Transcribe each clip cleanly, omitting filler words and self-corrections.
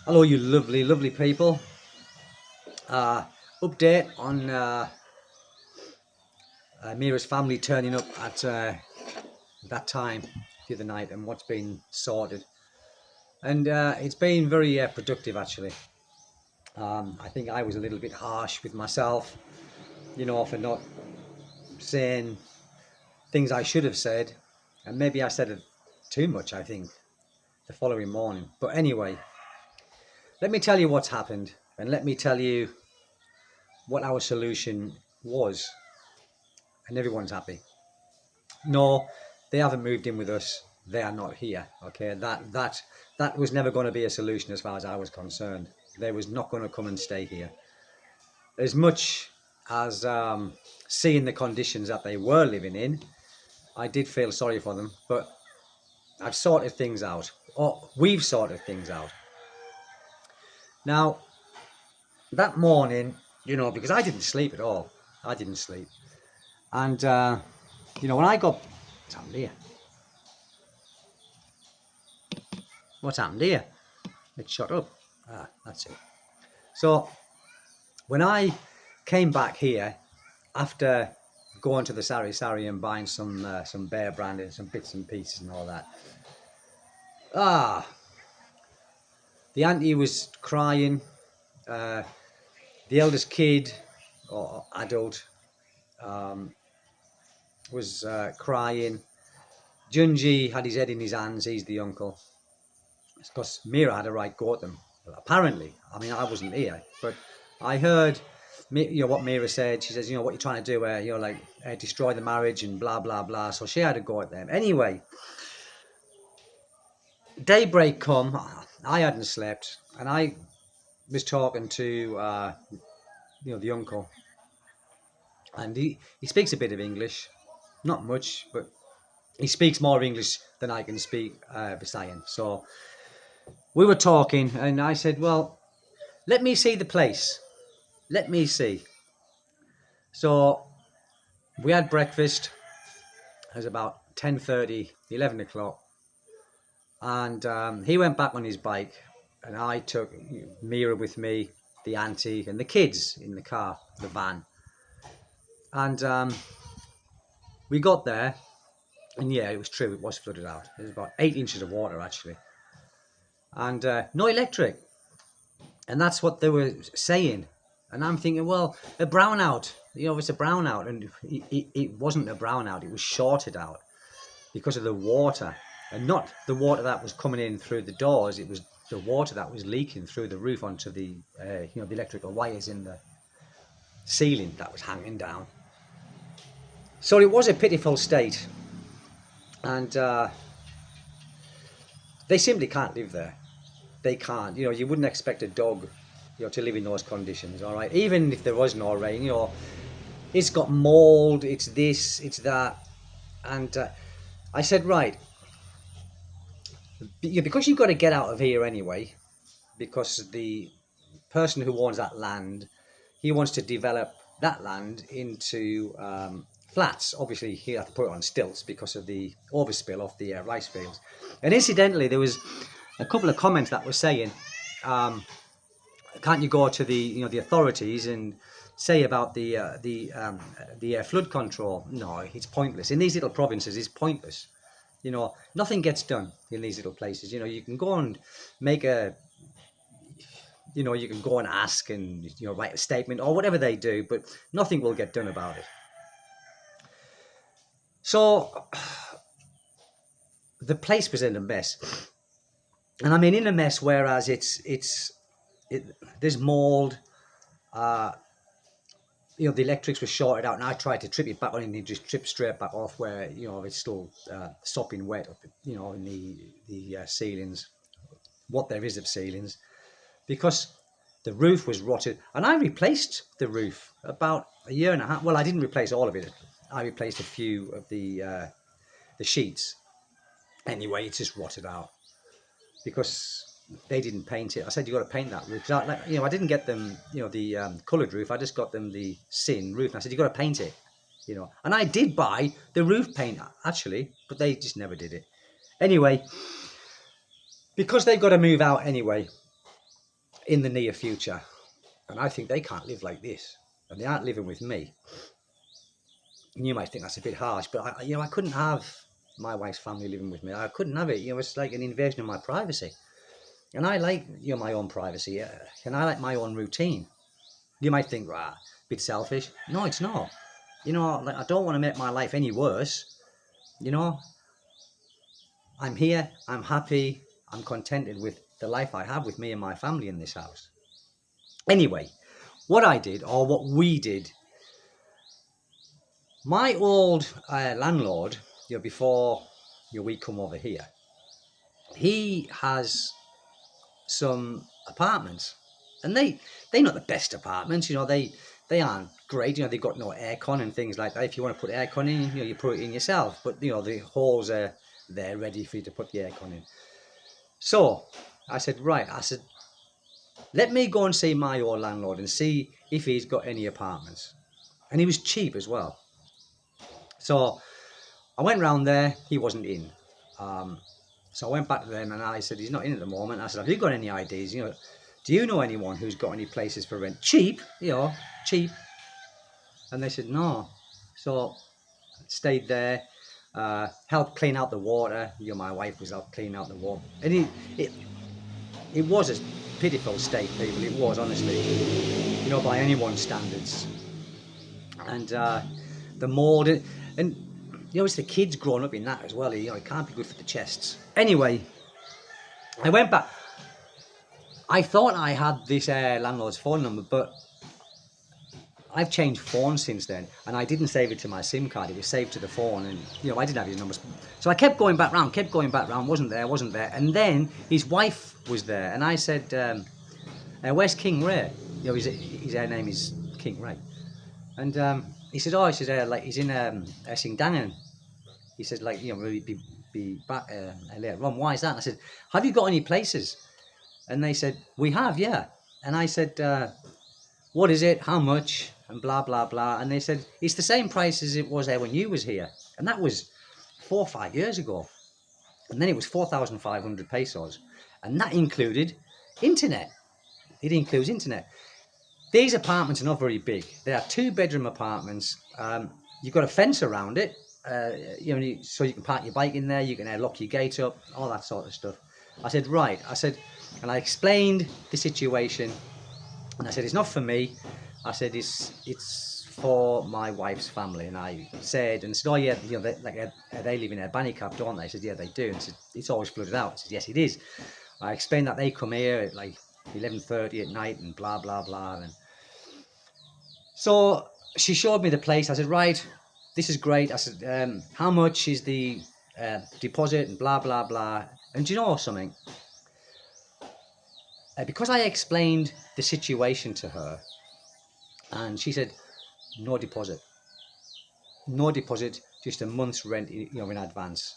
Hello, you lovely, lovely people. Update on Mira's family turning up at that time the other night and what's been sorted. And it's been very productive, actually. I think I was a little bit harsh with myself, for not saying things I should have said. And maybe I said it too much, I think, the following morning. But anyway, let me tell you what's happened, and let me tell you what our solution was, and everyone's happy. No, they haven't moved in with us. They are not here. Okay, that was never going to be a solution as far as I was concerned. They was not going to come and stay here. As much as seeing the conditions that they were living in, I did feel sorry for them. But I've sorted things out, or we've sorted things out. Now, that morning, because I didn't sleep at all. I didn't sleep. And, when I got... What's happened here? What's happened here? It shut up. That's it. So, when I came back here, after going to the Sari and buying some bear brand and some bits and pieces and all that, the auntie was crying. The eldest kid, or adult, was crying. Junji had his head in his hands. He's the uncle. It's because Mira had a right go at them. Apparently, I mean, I wasn't here, but I heard, what Mira said. She says, what you're trying to do, destroy the marriage and blah blah blah. So she had a go at them. Anyway, daybreak come. I hadn't slept, and I was talking to the uncle, and he speaks a bit of English, not much, but he speaks more English than I can speak Visayan. So we were talking, and I said, well, let me see the place. Let me see. So we had breakfast. It was about 10:30, 11 o'clock. And he went back on his bike, and I took Mira with me, the auntie, and the kids in the car, the van. And we got there, and yeah, it was true. It was flooded out. It was about 8 inches of water, actually. And no electric. And that's what they were saying. And I'm thinking, well, a brownout. It's a brownout. And it wasn't a brownout. It was shorted out because of the water. And not the water that was coming in through the doors. It was the water that was leaking through the roof onto the, the electrical wires in the ceiling that was hanging down. So it was a pitiful state. And they simply can't live there. They can't. You wouldn't expect a dog, to live in those conditions, all right? Even if there was no rain, it's got mold, it's this, it's that. And I said, right, because you've got to get out of here anyway, because the person who owns that land, he wants to develop that land into flats. Obviously, he'll have to put it on stilts because of the overspill off the rice fields. And incidentally, there was a couple of comments that were saying, can't you go to the the authorities and say about the flood control? No, it's pointless. In these little provinces, it's pointless. Nothing gets done in these little places. You can go and make a, you can go and ask and write a statement or whatever they do, but nothing will get done about it. So the place was in a mess. And I mean, in a mess, whereas there's mold, the electrics were shorted out, and I tried to trip it back on, and it just tripped straight back off where, it's still sopping wet up, in the ceilings, what there is of ceilings, because the roof was rotted. And I replaced the roof about a year and a half. Well, I didn't replace all of it. I replaced a few of the sheets. Anyway, it's just rotted out, because they didn't paint it. I said, you got to paint that roof. I didn't get them, the coloured roof. I just got them the sin roof. And I said, you got to paint it, And I did buy the roof paint, actually, but they just never did it. Anyway, because they've got to move out anyway, in the near future. And I think they can't live like this. And they aren't living with me. And you might think that's a bit harsh, but I couldn't have my wife's family living with me. I couldn't have it. It's like an invasion of my privacy. And I like, my own privacy. And I like my own routine. You might think, a bit selfish. No, it's not. Like, I don't want to make my life any worse. I'm here, I'm happy, I'm contented with the life I have with me and my family in this house. Anyway, what I did, or what we did, my old landlord, before we come over here, he has some apartments, and they're not the best apartments. They aren't great. They've got no aircon and things like that. If you want to put aircon in, you put it in yourself. But the holes are there ready for you to put the aircon in. So I said, right. I said, let me go and see my old landlord and see if he's got any apartments. And he was cheap as well. So I went round there. He wasn't in. So I went back to them and I said, he's not in at the moment. I said, have you got any ideas? Do you know anyone who's got any places for rent? Cheap, cheap. And they said, no. So I stayed there, helped clean out the water. My wife was out cleaning out the water. And it was a pitiful state, people. It was, honestly, by anyone's standards. And the mould, and it's the kids growing up in that as well. It can't be good for the chests. Anyway, I went back. I thought I had this landlord's phone number, but I've changed phones since then, and I didn't save it to my SIM card. It was saved to the phone, and I didn't have his numbers. So I kept going back round, wasn't there, and then his wife was there, and I said, where's King Ray? His name is King Ray. And he said, he's in Essingdangen. He said, will be back later on. Why is that? And I said, have you got any places? And they said, we have, yeah. And I said, what is it? How much? And blah, blah, blah. And they said, it's the same price as it was there when you was here. And that was 4 or 5 years ago. And then it was 4,500 pesos. And that included internet. It includes internet. These apartments are not very big. They are 2-bedroom apartments. You've got a fence around it, so you can park your bike in there. You can lock your gate up, all that sort of stuff. I said, right. And I explained the situation. And I said, it's not for me. I said, it's for my wife's family. And I said, oh yeah, they live in Abanicap, don't they? I said, yeah, they do. And I said, it's always flooded out. I said, yes, it is. I explained that they come here at 11:30 at night and blah, blah, blah. And so she showed me the place. I said, right, this is great. I said, how much is the deposit and blah, blah, blah. And do you know something? Because I explained the situation to her, and she said, no deposit. No deposit, just a month's rent in advance.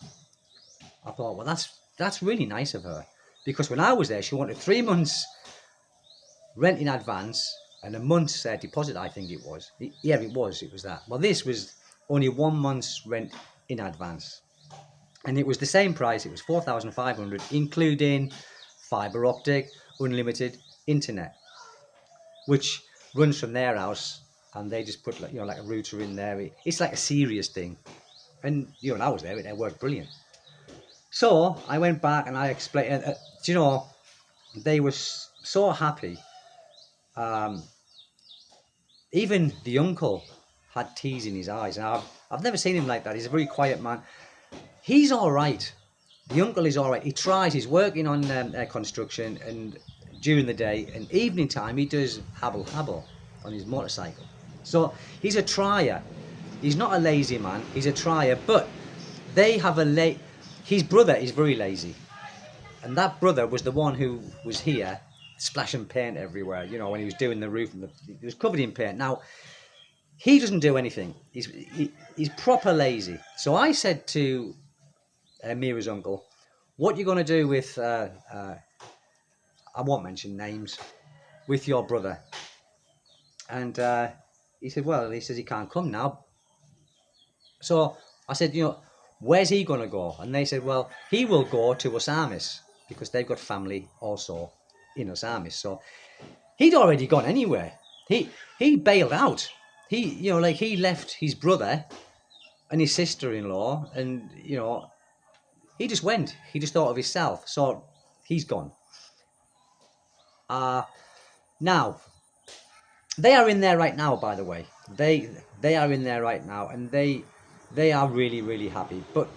I thought, well, that's really nice of her. Because when I was there, she wanted 3 months rent in advance and a month's deposit, I think it was. It was that. Well, this was only 1 month's rent in advance. And it was the same price. It was 4,500, including fibre optic, unlimited internet, which runs from their house, and they just put like a router in there. It's like a serious thing. And when I was there, it worked brilliant. So I went back and I explained, they were so happy. Even the uncle had tears in his eyes, and I've never seen him like that. He's a very quiet man. He's all right. The uncle is all right. He tries. He's working on construction, and during the day and evening time, he does habble on his motorcycle. So he's a trier. He's not a lazy man. He's a trier. But they have his brother is very lazy, and that brother was the one who was here splashing paint everywhere. When he was doing the roof, and it was covered in paint. Now he doesn't do anything. He's proper lazy. So I said to Mira's uncle, what you going to do with, I won't mention names, with your brother? And he said, he says he can't come now. So I said, where's he going to go? And they said, well, he will go to Osamis, because they've got family also in us armies. So he'd already gone anywhere. He bailed out. Like he left his brother and his sister-in-law, and he just went. He just thought of himself. So he's gone. Uh Now they are in there right now. By the way, they are in there right now, and they are really really happy. But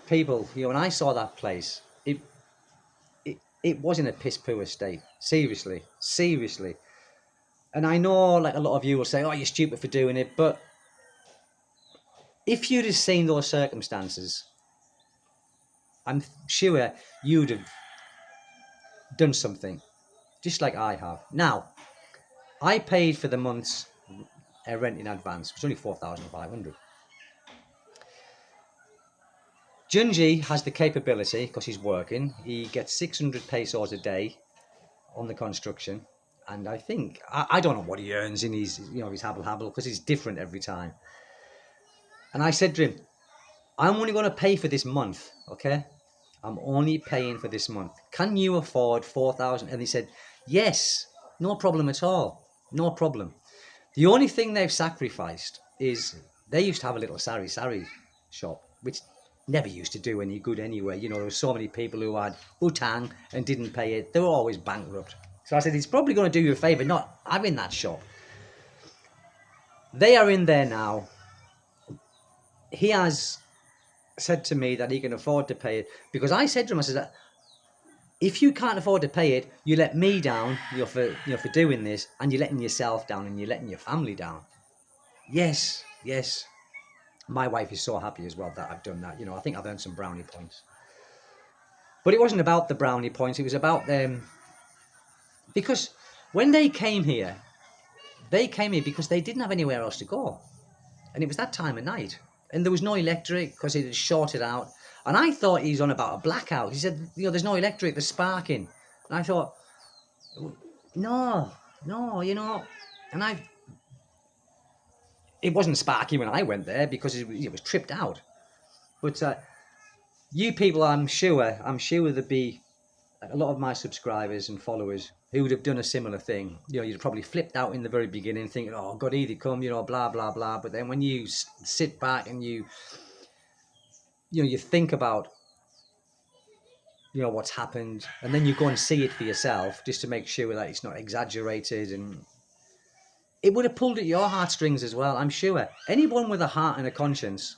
people, when I saw that place, it was in a piss poor state. Seriously, seriously. And I know, like a lot of you will say, "Oh, you're stupid for doing it," but if you'd have seen those circumstances, I'm sure you'd have done something, just like I have. Now, I paid for the month's rent in advance. It was only 4,500. Junji has the capability, because he's working, he gets 600 pesos a day on the construction. And I think, I don't know what he earns in his, his habble, because it's different every time. And I said to him, I'm only going to pay for this month, okay? I'm only paying for this month. Can you afford 4,000? And he said, yes, no problem at all. No problem. The only thing they've sacrificed is they used to have a little sari shop, which never used to do any good anyway. There were so many people who had utang and didn't pay it. They were always bankrupt. So I said, he's probably going to do you a favour not having that shop. They are in there now. He has said to me that he can afford to pay it, because I said to him, I said, if you can't afford to pay it, you let me down, for doing this, and you're letting yourself down, and you're letting your family down. Yes. My wife is so happy as well that I've done that. I think I've earned some brownie points. But it wasn't about the brownie points. It was about them. Because when they came here because they didn't have anywhere else to go. And it was that time of night. And there was no electric because it had shorted out. And I thought he's on about a blackout. He said, there's no electric, there's sparking. And I thought, no. And it wasn't sparking when I went there because it was tripped out. But you people, I'm sure there'd be a lot of my subscribers and followers who would have done a similar thing. You'd probably flipped out in the very beginning thinking, oh, God, here they come, blah, blah, blah. But then when you sit back and you think about, what's happened, and then you go and see it for yourself just to make sure that it's not exaggerated, and it would have pulled at your heartstrings as well, I'm sure. Anyone with a heart and a conscience,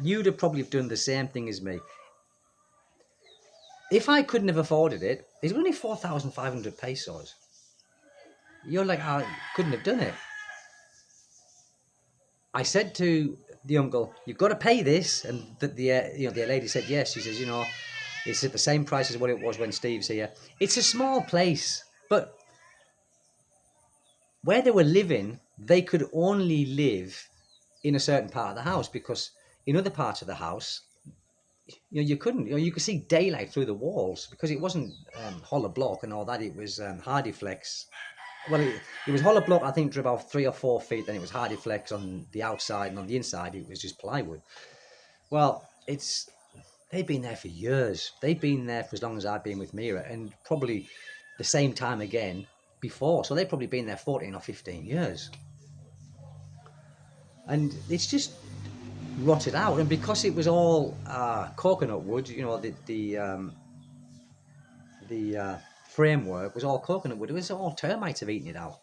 you'd have probably done the same thing as me. If I couldn't have afforded it, it's only 4,500 pesos. You're like, I couldn't have done it. I said to the uncle, you've got to pay this. And the lady said, yes. She says, it's at the same price as what it was when Steve's here. It's a small place, but where they were living, they could only live in a certain part of the house, because in other parts of the house, you couldn't. You could see daylight through the walls because it wasn't hollow block and all that. It was Hardiflex. Well, it was hollow block, I think, to about 3 or 4 feet. Then it was Hardiflex on the outside, and on the inside, it was just plywood. Well, they've been there for years. They've been there for as long as I've been with Mira, and probably the same time again before. So they've probably been there 14 or 15 years. And it's just rotted out, and because it was all coconut wood, the framework was all coconut wood. It was all termites have eaten it out.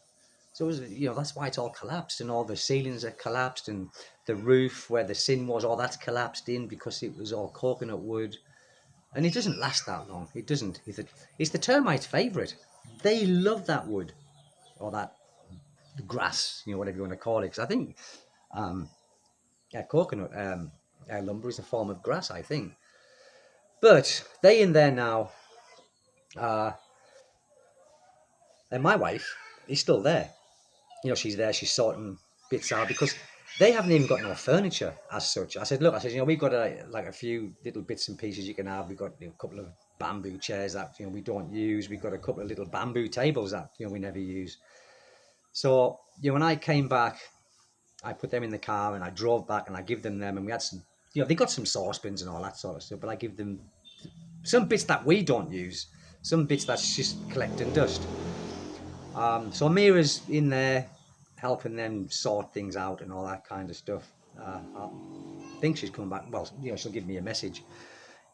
So it was, that's why it's all collapsed, and all the ceilings are collapsed, and the roof where the sin was, all that's collapsed in because it was all coconut wood, and it doesn't last that long. It doesn't. It's the termites' favourite. They love that wood, or that grass, whatever you want to call it. Because I think coconut lumber is a form of grass, I think. But they in there now, and my wife is still there. She's there, she's sorting bits out, because they haven't even got no furniture as such. I said, look, we've got a few little bits and pieces you can have. We've got a couple of bamboo chairs that we don't use. We've got a couple of little bamboo tables that we never use. So when I came back, I put them in the car and I drove back and I give them, and we had some, they got some saucepans and all that sort of stuff, but I give them some bits that we don't use. some bits that's just collecting dust. So Mira's in there helping them sort things out and all that kind of stuff. I think she's coming back. Well, she'll give me a message.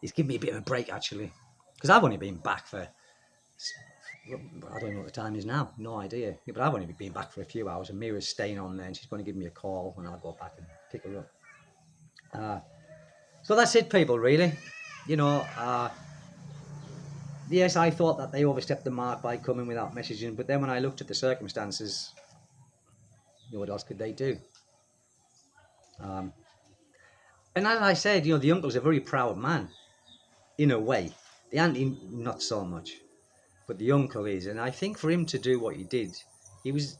It's given me a bit of a break actually, because I've only been back for, I don't know what the time is now, no idea. Yeah, but I've only been back for a few hours, and Mira's staying on there, and she's going to give me a call when I'll go back and pick her up. So that's it, people. Really, yes, I thought that they overstepped the mark by coming without messaging, but then when I looked at the circumstances, what else could they do? Um, and as I said, the uncle's a very proud man, in a way. The auntie, not so much, but the uncle is. And I think for him to do what he did, he was,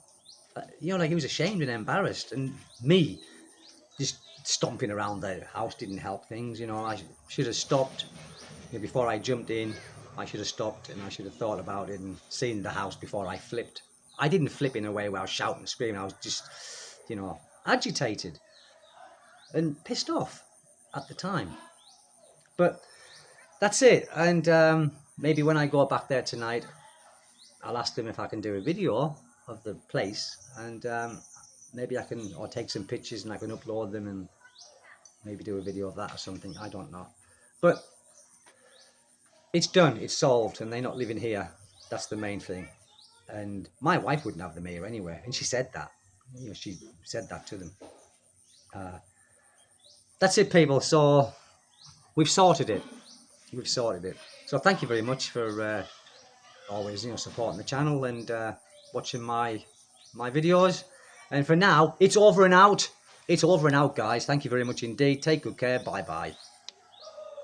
he was ashamed and embarrassed. And me, just stomping around the house didn't help things. I should have stopped. Before I jumped in, I should have stopped and I should have thought about it and seen the house before I flipped. I didn't flip in a way where I was shouting and screaming. I was just, agitated and pissed off at the time. But that's it. And maybe when I go back there tonight, I'll ask them if I can do a video of the place, and maybe I can, or take some pictures and I can upload them and maybe do a video of that or something. I don't know. But it's done, it's solved, and they're not living here. That's the main thing. And my wife wouldn't have them here anyway, and she said that. She said that to them. That's it, people. So we've sorted it. We've sorted it. So thank you very much for always, supporting the channel and watching my videos. And for now, it's over and out. It's over and out, guys. Thank you very much indeed. Take good care. Bye bye.